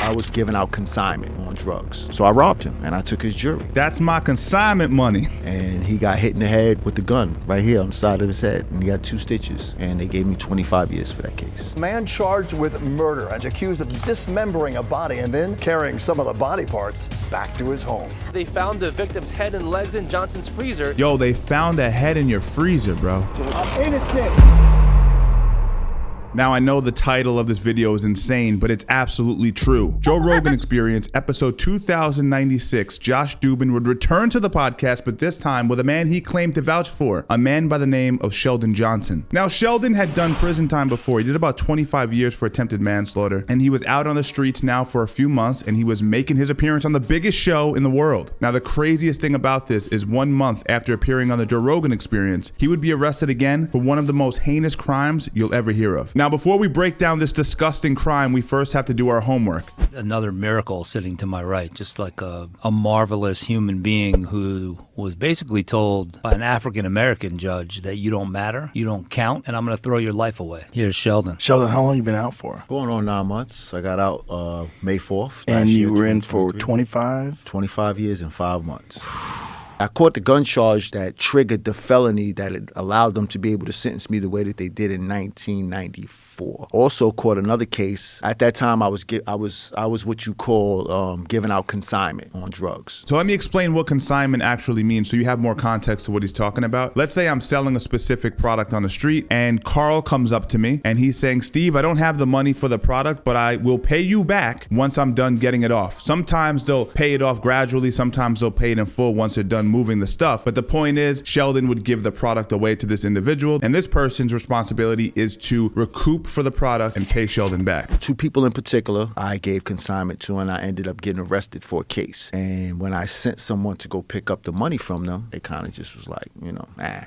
I was giving out consignment on drugs. So I robbed him and I took his jewelry. That's my consignment money. And he got hit in the head with the gun right here on the side of his head. And he got 2 stitches. And they gave me 25 years for that case. A man charged with murder and accused of dismembering a body and then carrying some of the body parts back to his home. They found the victim's head and legs in Johnson's freezer. Yo, they found a head in your freezer, bro. I'm innocent. Now, I know the title of this video is insane, but it's absolutely true. Joe Rogan Experience, episode 2096, Josh Dubin would return to the podcast, but this time with a man he claimed to vouch for, a man by the name of Sheldon Johnson. Now, Sheldon had done prison time before. He did about 25 years for attempted manslaughter, and he was out on the streets now for a few months, and he was making his appearance on the biggest show in the world. Now, the craziest thing about this is 1 month after appearing on the Joe Rogan Experience, he would be arrested again for one of the most heinous crimes you'll ever hear of. Now, before we break down this disgusting crime, we first have to do our homework. Another miracle sitting to my right, just like a marvelous human being who was basically told by an African-American judge that you don't matter, you don't count, and I'm going to throw your life away. Here's Sheldon. Sheldon, how long you been out for? Going on 9 months. I got out May 4th. And you were in for 25? 25 years and 5 months. I caught the gun charge that triggered the felony that it allowed them to be able to sentence me the way that they did in 1994. Also caught another case. At that time, I was what you call giving out consignment on drugs. So let me explain what consignment actually means so you have more context to what he's talking about. Let's say I'm selling a specific product on the street and Carl comes up to me and he's saying, Steve, I don't have the money for the product, but I will pay you back once I'm done getting it off. Sometimes they'll pay it off gradually. Sometimes they'll pay it in full once they're done moving the stuff. But the point is, Sheldon would give the product away to this individual, and this person's responsibility is to recoup for the product and pay Sheldon back. 2 people in particular I gave consignment to, and I ended up getting arrested for a case. And when I sent someone to go pick up the money from them, they kind of just was like,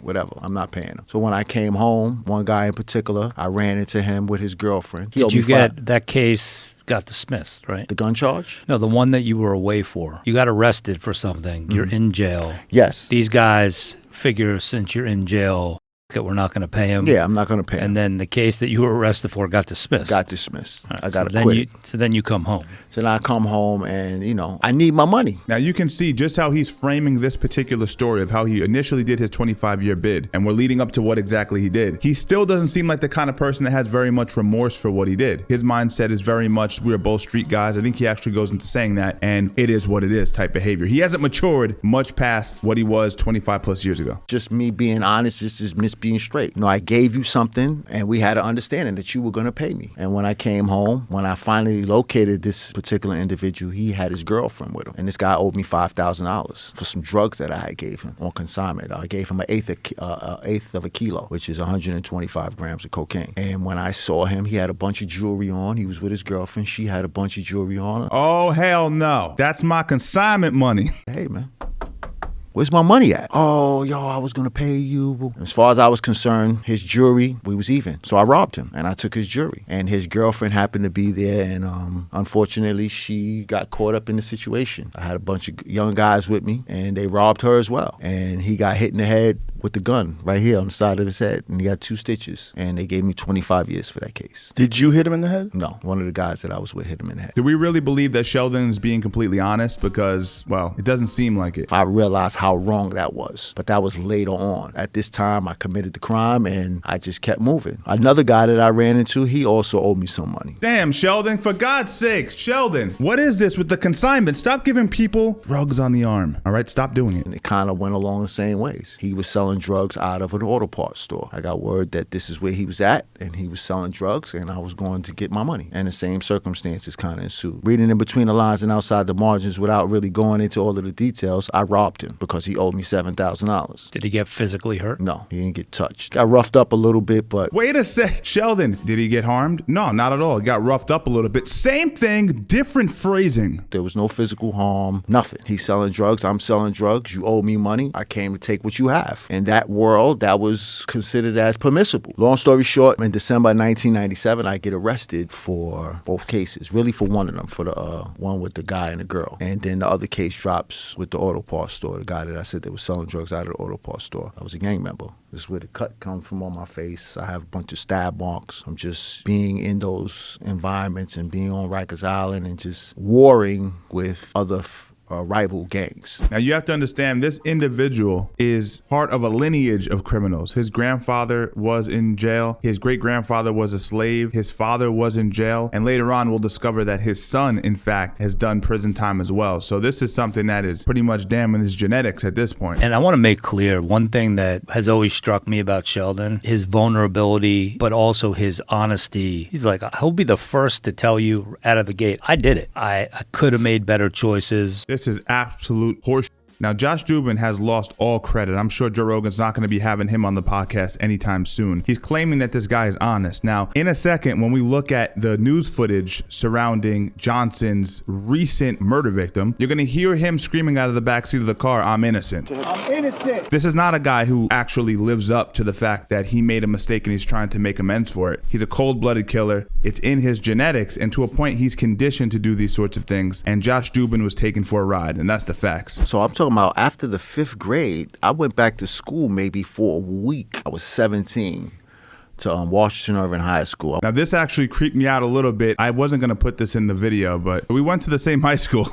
whatever, I'm not paying them. So when I came home, one guy in particular, I ran into him with his girlfriend. Did you get that case? Got dismissed, right? The gun charge? No, the one that you were away for. You got arrested for something. Mm-hmm. You're in jail. Yes. These guys figure since you're in jail, we're not going to pay him. Yeah, I'm not going to pay him. And then the case that you were arrested for got dismissed. Got dismissed. Right, I got so acquitted. So then you come home. So then I come home and, I need my money. Now you can see just how he's framing this particular story of how he initially did his 25-year bid, and we're leading up to what exactly he did. He still doesn't seem like the kind of person that has very much remorse for what he did. His mindset is very much, we're both street guys. I think he actually goes into saying that, and it is what it is type behavior. He hasn't matured much past what he was 25 plus years ago. Just me being honest, just me being straight. I gave you something and we had an understanding that you were going to pay me. And when I came home, when I finally located this particular individual, he had his girlfriend with him. And this guy owed me $5,000 for some drugs that I had gave him on consignment. I gave him an eighth of a kilo, which is 125 grams of cocaine. And when I saw him, he had a bunch of jewelry on. He was with his girlfriend. She had a bunch of jewelry on. Oh, hell no. That's my consignment money. Hey, man. Where's my money at? Oh, I was going to pay you. As far as I was concerned, his jewelry, we was even. So I robbed him and I took his jewelry. And his girlfriend happened to be there. And unfortunately, she got caught up in the situation. I had a bunch of young guys with me and they robbed her as well. And he got hit in the head with the gun right here on the side of his head. And he got 2 stitches. And they gave me 25 years for that case. Did you hit him in the head? No. One of the guys that I was with hit him in the head. Do we really believe that Sheldon is being completely honest? Because, well, it doesn't seem like it. I realized how wrong that was. But that was later on. At this time, I committed the crime and I just kept moving. Another guy that I ran into, he also owed me some money. Damn, Sheldon, for God's sake, Sheldon, what is this with the consignment? Stop giving people drugs on the arm. All right, stop doing it. And it kind of went along the same ways. He was selling drugs out of an auto parts store. I got word that this is where he was at and he was selling drugs and I was going to get my money. And the same circumstances kind of ensued. Reading in between the lines and outside the margins without really going into all of the details, I robbed him because he owed me $7,000. Did he get physically hurt? No, he didn't get touched. Got roughed up a little bit, but... Wait a sec, Sheldon, did he get harmed? No, not at all. He got roughed up a little bit. Same thing, different phrasing. There was no physical harm, nothing. He's selling drugs, I'm selling drugs, you owe me money, I came to take what you have. And in that world, that was considered as permissible. Long story short, in December 1997, I get arrested for both cases, really for one of them, for the one with the guy and the girl. And then the other case drops with the auto parts store, the guy that I said that was selling drugs out of the auto parts store. I was a gang member. This is where the cut comes from on my face. I have a bunch of stab marks. I'm just being in those environments and being on Rikers Island and just warring with other rival gangs. Now you have to understand, this individual is part of a lineage of criminals. His grandfather was in jail. His great-grandfather was a slave. His father was in jail. And later on, we'll discover that his son, in fact, has done prison time as well. So this is something that is pretty much damning his genetics at this point. And I want to make clear one thing that has always struck me about Sheldon, his vulnerability, but also his honesty. He's like, he'll be the first to tell you out of the gate, I did it. I could have made better choices. This is absolute horseshit. Now, Josh Dubin has lost all credit. I'm sure Joe Rogan's not going to be having him on the podcast anytime soon. He's claiming that this guy is honest. Now, in a second, when we look at the news footage surrounding Johnson's recent murder victim, you're going to hear him screaming out of the backseat of the car, I'm innocent. I'm innocent. This is not a guy who actually lives up to the fact that he made a mistake and he's trying to make amends for it. He's a cold-blooded killer. It's in his genetics, and to a point, he's conditioned to do these sorts of things. And Josh Dubin was taken for a ride, and that's the facts. So I'm talking about after the 5th grade, I went back to school maybe for a week. I was 17 to Washington Irving High School. Now, this actually creeped me out a little bit. I wasn't going to put this in the video, but we went to the same high school.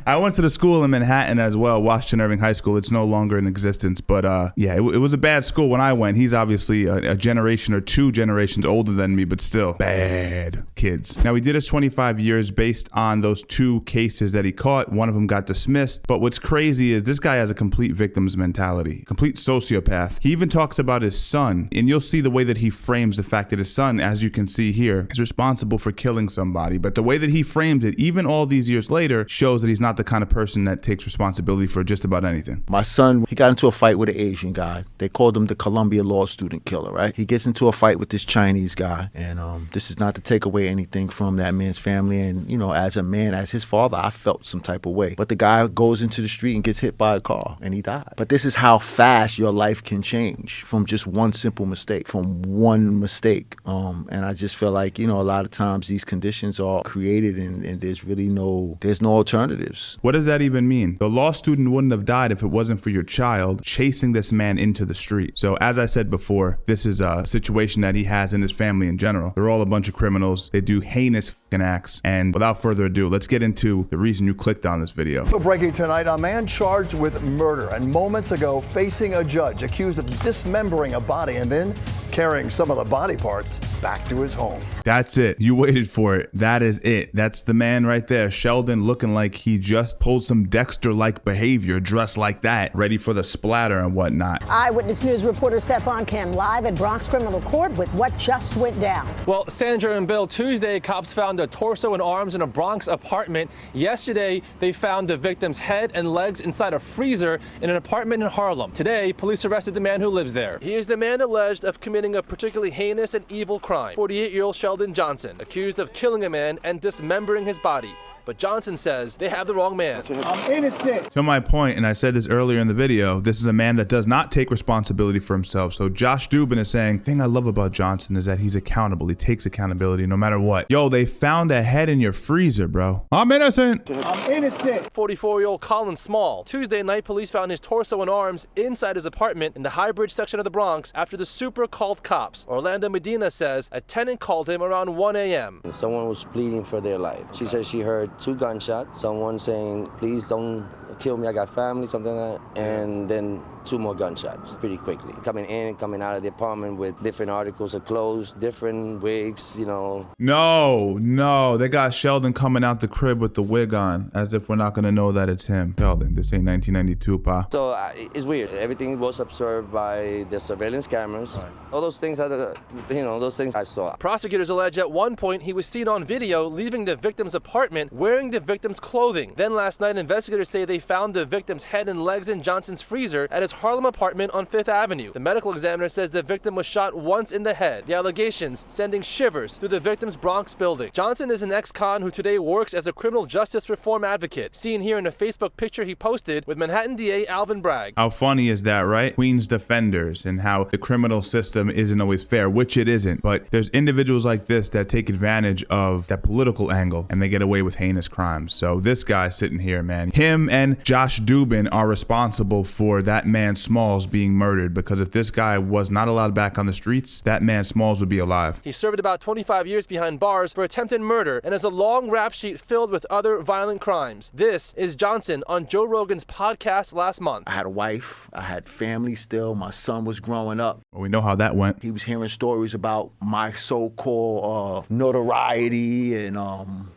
I went to the school in Manhattan as well, Washington Irving High School. It's no longer in existence, but yeah, it was a bad school when I went. He's obviously a generation or 2 generations older than me, but still bad kids. Now, he did his 25 years based on those 2 cases that he caught. One of them got dismissed, but what's crazy is this guy has a complete victim's mentality, complete sociopath. He even talks about his son, and you'll see the way that he frames the fact that his son, as you can see here, is responsible for killing somebody. But the way that he frames it, even all these years later, shows that he's not the kind of person that takes responsibility for just about anything. My son, he got into a fight with an Asian guy. They called him the Columbia law student killer, right? He gets into a fight with this Chinese guy. And this is not to take away anything from that man's family. And, you know, as a man, as his father, I felt some type of way. But the guy goes into the street and gets hit by a car and he died. But this is how fast your life can change from just one simple mistake, from one mistake. And I just feel like, you know, a lot of times these conditions are created and there's really no alternatives. What does that even mean? The law student wouldn't have died if it wasn't for your child chasing this man into the street. So as I said before, this is a situation that he has in his family in general. They're all a bunch of criminals. They do heinous fucking acts. And without further ado, let's get into the reason you clicked on this video. Breaking tonight, a man charged with murder and moments ago facing a judge accused of dismembering a body and then carrying some of the body parts back to his home. That's it. You waited for it. That is it. That's the man right there. Sheldon, looking like he just pulled some Dexter-like behavior, dressed like that, ready for the splatter and whatnot. Eyewitness News reporter Stefan Kim live at Bronx Criminal Court with what just went down. Well, Sandra and Bill, Tuesday, cops found a torso and arms in a Bronx apartment. Yesterday, they found the victim's head and legs inside a freezer in an apartment in Harlem. Today, police arrested the man who lives there. He is the man alleged of committing a particularly heinous and evil crime. 48-year-old Sheldon Johnson, accused of killing a man and dismembering his body. But Johnson says they have the wrong man. I'm innocent. To my point, and I said this earlier in the video, this is a man that does not take responsibility for himself. So Josh Dubin is saying, the thing I love about Johnson is that he's accountable. He takes accountability no matter what. Yo, they found a head in your freezer, bro. I'm innocent. I'm innocent. 44-year-old Colin Small. Tuesday night, police found his torso and arms inside his apartment in the High Bridge section of the Bronx after the super called cops. Orlando Medina says a tenant called him around 1 a.m. Someone was pleading for their life. She said she heard 2 gunshots, someone saying, please don't kill me, I got family, something like that, and then 2 more gunshots pretty quickly. Coming in, coming out of the apartment with different articles of clothes, different wigs, you know. No, they got Sheldon coming out the crib with the wig on, as if we're not gonna know that it's him. Sheldon, this ain't 1992, pa. So it's weird. Everything was observed by the surveillance cameras. Right. All those things are those things I saw. Prosecutors allege at one point he was seen on video leaving the victim's apartment wearing the victim's clothing. Then last night, investigators say they found the victim's head and legs in Johnson's freezer at his Harlem apartment on 5th Avenue. The medical examiner says the victim was shot once in the head. The allegations sending shivers through the victim's Bronx building. Johnson is an ex-con who today works as a criminal justice reform advocate, seen here in a Facebook picture he posted with Manhattan DA Alvin Bragg. How funny is that, right? Queens defenders and how the criminal system isn't always fair, which it isn't. But there's individuals like this that take advantage of that political angle and they get away with heinous crimes. So this guy sitting here, man, him and Josh Dubin are responsible for that man Smalls being murdered, because if this guy was not allowed back on the streets, that man Smalls would be alive. He served about 25 years behind bars for attempted murder and has a long rap sheet filled with other violent crimes. This is Johnson on Joe Rogan's podcast last month. I had a wife, I had family still, my son was growing up. Well, we know how that went. He was hearing stories about my so-called notoriety, and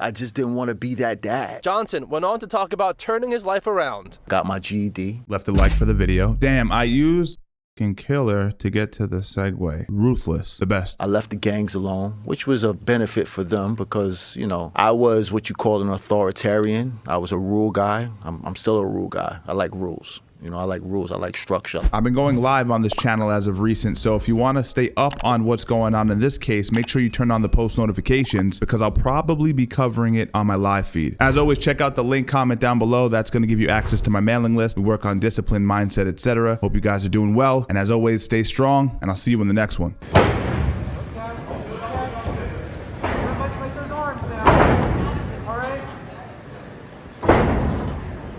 I just didn't want to be that dad. Johnson went on to talk about turning his life around. Got my GED. Left a like for the video. Damn, I used killer to get to the segue. Ruthless, the best. I left the gangs alone, which was a benefit for them because, you know, I was what you call an authoritarian. I was a rule guy. I'm still a rule guy. I like rules. You know, I like rules. I like structure. I've been going live on this channel as of recent, so if you want to stay up on what's going on in this case, make sure you turn on the post notifications because I'll probably be covering it on my live feed. As always, check out the link, comment down below. That's going to give you access to my mailing list. We work on discipline, mindset, etc. Hope you guys are doing well, and as always, stay strong, and I'll see you in the next one.